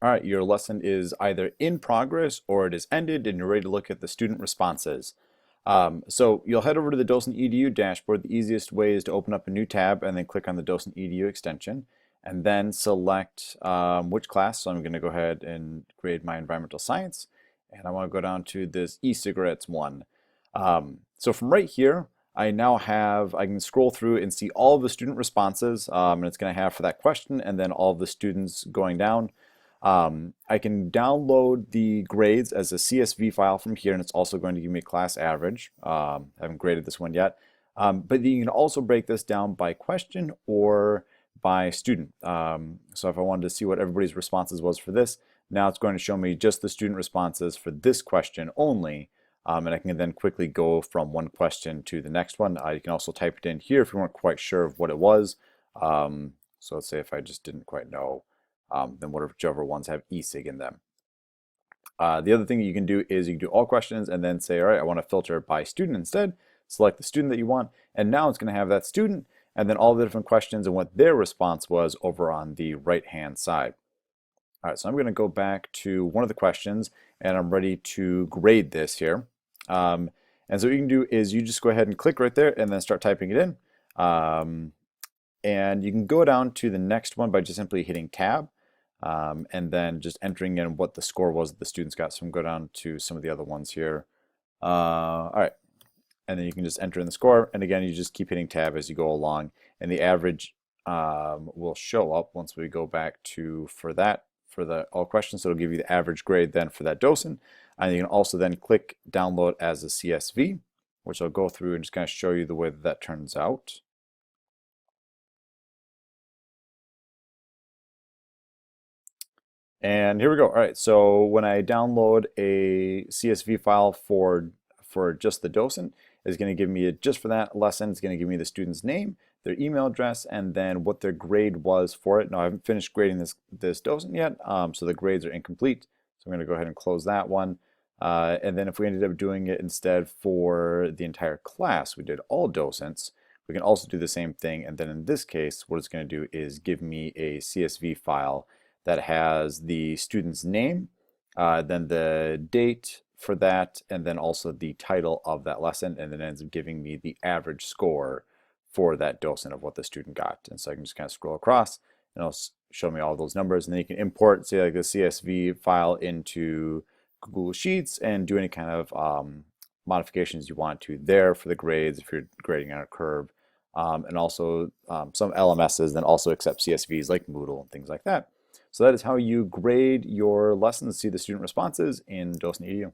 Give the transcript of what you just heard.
All right, your lesson is either in progress or it is ended and you're ready to look at the student responses. So you'll head over to the Docent EDU dashboard. The easiest way is to open up a new tab and then click on the Docent EDU extension and then select which class. So I'm going to go ahead and grade my environmental science, and I want to go down to this e-cigarettes one. So from right here, I can scroll through and see all of the student responses, and it's going to have for that question and then all of the students going down. I can download the grades as a CSV file from here, and it's also going to give me a class average. I haven't graded this one yet. But you can also break this down by question or by student. So if I wanted to see what everybody's responses was for this, now it's going to show me just the student responses for this question only. And I can then quickly go from one question to the next one. You can also type it in here if you weren't quite sure of what it was. So let's say if I just didn't quite know, then whichever ones have e-cig in them. The other thing you can do is you can do all questions and then say, all right, I want to filter by student instead. Select the student that you want, and now it's going to have that student and then all the different questions and what their response was over on the right-hand side. All right, so I'm going to go back to one of the questions and I'm ready to grade this here. And so what you can do is you just go ahead and click right there and then start typing it in. And you can go down to the next one by just simply hitting tab. And then just entering in what the score was that the students got. So I'm going to go down to some of the other ones here. All right, and then you can just enter in the score. And again, you just keep hitting tab as you go along. And the average will show up once we go back to for the all questions. So it'll give you the average grade then for that docent. And you can also then click download as a CSV, which I'll go through and just kind of show you the way that turns out. And here we go. All right, so when I download a CSV file for just the docent, it's going to give me just for that lesson, it's going to give me the student's name, their email address, and then what their grade was for it. Now I haven't finished grading this docent yet, so the grades are incomplete. So I'm going to go ahead and close that one. And then if we ended up doing it instead for the entire class, we did all docents, we can also do the same thing. And then in this case, what it's going to do is give me a CSV file that has the student's name, then the date for that, and then also the title of that lesson, and then it ends up giving me the average score for that docent of what the student got. And so I can just kind of scroll across and it'll show me all those numbers, and then you can import, say, like the CSV file into Google Sheets and do any kind of modifications you want to there for the grades if you're grading on a curve. And also some LMSs then also accept CSVs like Moodle and things like that. So that is how you grade your lessons, see the student responses in Docent EDU.